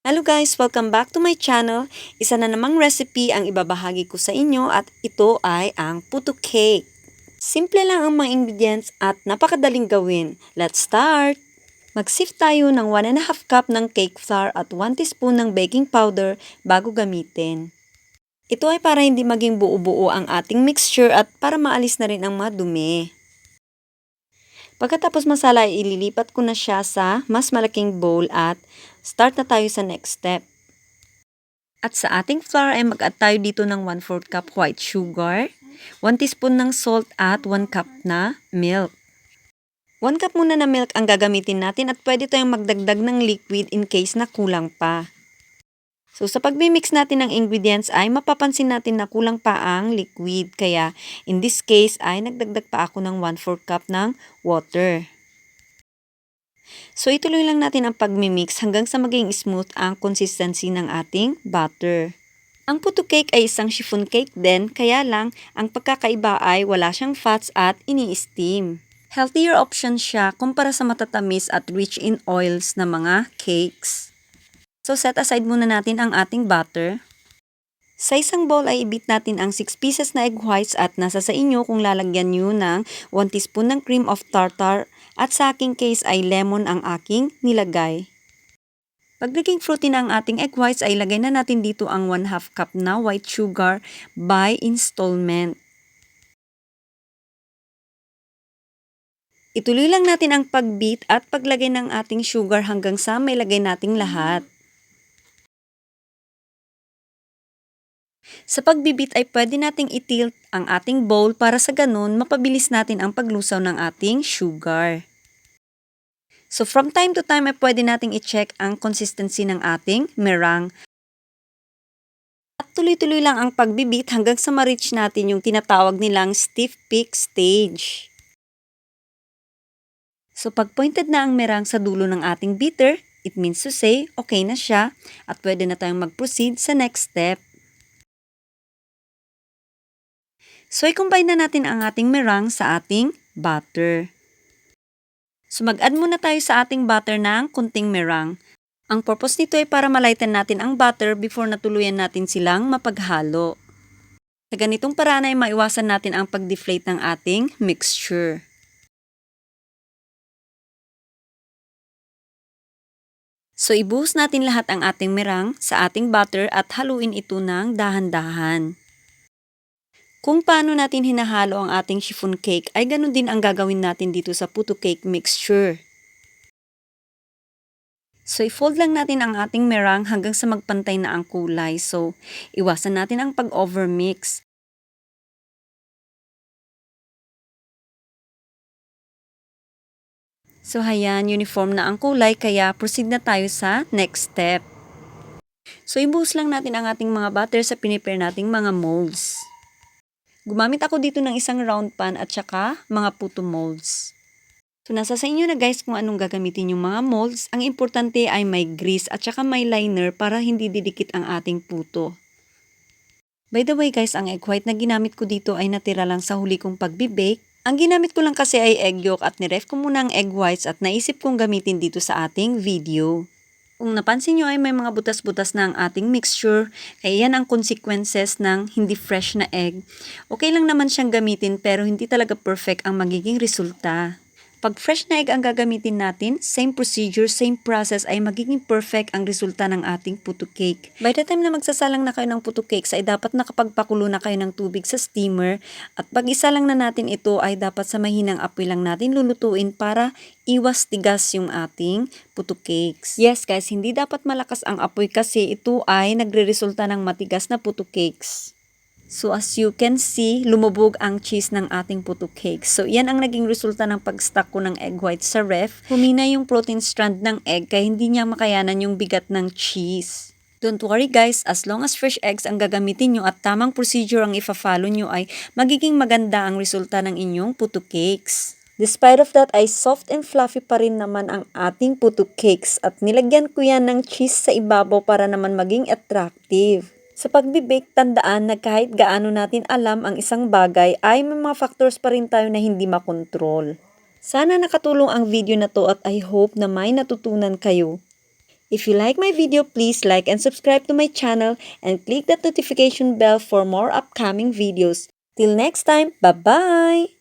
Hello guys! Welcome back to my channel. Isa na namang recipe ang ibabahagi ko sa inyo at ito ay ang puto cake. Simple lang ang mga ingredients at napakadaling gawin. Let's start! Mag-sift tayo ng 1½ cup ng cake flour at 1 teaspoon ng baking powder bago gamitin. Ito ay para hindi maging buo-buo ang ating mixture at para maalis na rin ang mga dumi. Pagkatapos masala ay ililipat ko na siya sa mas malaking bowl at start na tayo sa next step. At sa ating flour ay mag-add tayo dito ng 1/4 cup white sugar, 1 teaspoon ng salt at 1 cup na milk. 1 cup muna na milk ang gagamitin natin at pwede tayong magdagdag ng liquid in case na kulang pa. So sa pagmimix natin ng ingredients ay mapapansin natin na kulang pa ang liquid. Kaya in this case ay nagdagdag pa ako ng 1/4 cup ng water. So ituloy lang natin ang pagmimix hanggang sa maging smooth ang consistency ng ating batter. Ang puto cake ay isang chiffon cake din, kaya lang ang pagkakaiba ay wala siyang fats at ini-steam. Healthier option siya kumpara sa matatamis at rich in oils na mga cakes. So set aside muna natin ang ating butter. Sa isang bowl ay i-beat natin ang 6 pieces na egg whites at nasa sa inyo kung lalagyan nyo ng 1 teaspoon ng cream of tartar at sa aking case ay lemon ang aking nilagay. Pag naging fruity na ang ating egg whites ay lagay na natin dito ang 1/2 cup na white sugar by installment. Ituloy lang natin ang pag-beat at paglagay ng ating sugar hanggang sa may lagay nating lahat. Sa pagbibit ay pwede nating i-tilt ang ating bowl para sa ganun mapabilis natin ang paglusaw ng ating sugar. So from time to time ay pwede nating i-check ang consistency ng ating meringue. At tuloy-tuloy lang ang pagbibit hanggang sa ma-reach natin yung tinatawag nilang stiff peak stage. So pag pointed na ang meringue sa dulo ng ating beater, it means to say okay na siya at pwede na tayong mag-proceed sa next step. So i-combine na natin ang ating meringue sa ating butter. So mag-add muna tayo sa ating butter ng kunting meringue. Ang purpose nito ay para malighten natin ang butter before natuluyan natin silang mapaghalo. Sa ganitong paraan ay maiwasan natin ang pag-deflate ng ating mixture. So ibuhos natin lahat ang ating meringue sa ating butter at haluin ito ng dahan-dahan. Kung paano natin hinahalo ang ating chiffon cake ay ganun din ang gagawin natin dito sa puto cake mixture. So i-fold lang natin ang ating meringue hanggang sa magpantay na ang kulay. So iwasan natin ang pag-overmix. So hayan, uniform na ang kulay kaya proceed na tayo sa next step. So ibuhos lang natin ang ating mga butter sa pinipare nating mga molds. Gumamit ako dito ng isang round pan at saka mga puto molds. So nasa sa inyo na guys kung anong gagamitin yung mga molds. Ang importante ay may grease at saka may liner para hindi didikit ang ating puto. By the way guys, ang egg white na ginamit ko dito ay natira lang sa huli kong pagbe-bake. Ang ginamit ko lang kasi ay egg yolk at niref ko muna ang egg whites at naisip kong gamitin dito sa ating video. Kung napansin nyo ay may mga butas-butas na ang ating mixture, kaya yan ang consequences ng hindi fresh na egg. Okay lang naman siyang gamitin pero hindi talaga perfect ang magiging resulta. Pag fresh na egg ang gagamitin natin, same procedure, same process ay magiging perfect ang resulta ng ating puto cake. By the time na magsasalang na kayo ng puto cakes ay dapat nakapagpakulo na kayo ng tubig sa steamer at pag isa lang na natin ito ay dapat sa mahinang apoy lang natin lulutuin para iwas tigas yung ating puto cakes. Yes guys, hindi dapat malakas ang apoy kasi ito ay nagre-resulta ng matigas na puto cakes. So as you can see, lumubog ang cheese ng ating puto cake. So yan ang naging resulta ng pag-stack ko ng egg white sa ref. Humina yung protein strand ng egg kaya hindi niya makayanan yung bigat ng cheese. Don't worry guys, as long as fresh eggs ang gagamitin nyo at tamang procedure ang ifa-follow nyo ay magiging maganda ang resulta ng inyong puto cakes. Despite of that ay soft and fluffy pa rin naman ang ating puto cakes at nilagyan ko yan ng cheese sa ibabaw para naman maging attractive. Sa pagbe-bake, tandaan na kahit gaano natin alam ang isang bagay ay may mga factors pa rin tayo na hindi makontrol. Sana nakatulong ang video na to at I hope na may natutunan kayo. If you like my video, please like and subscribe to my channel and click that notification bell for more upcoming videos. Till next time, bye-bye!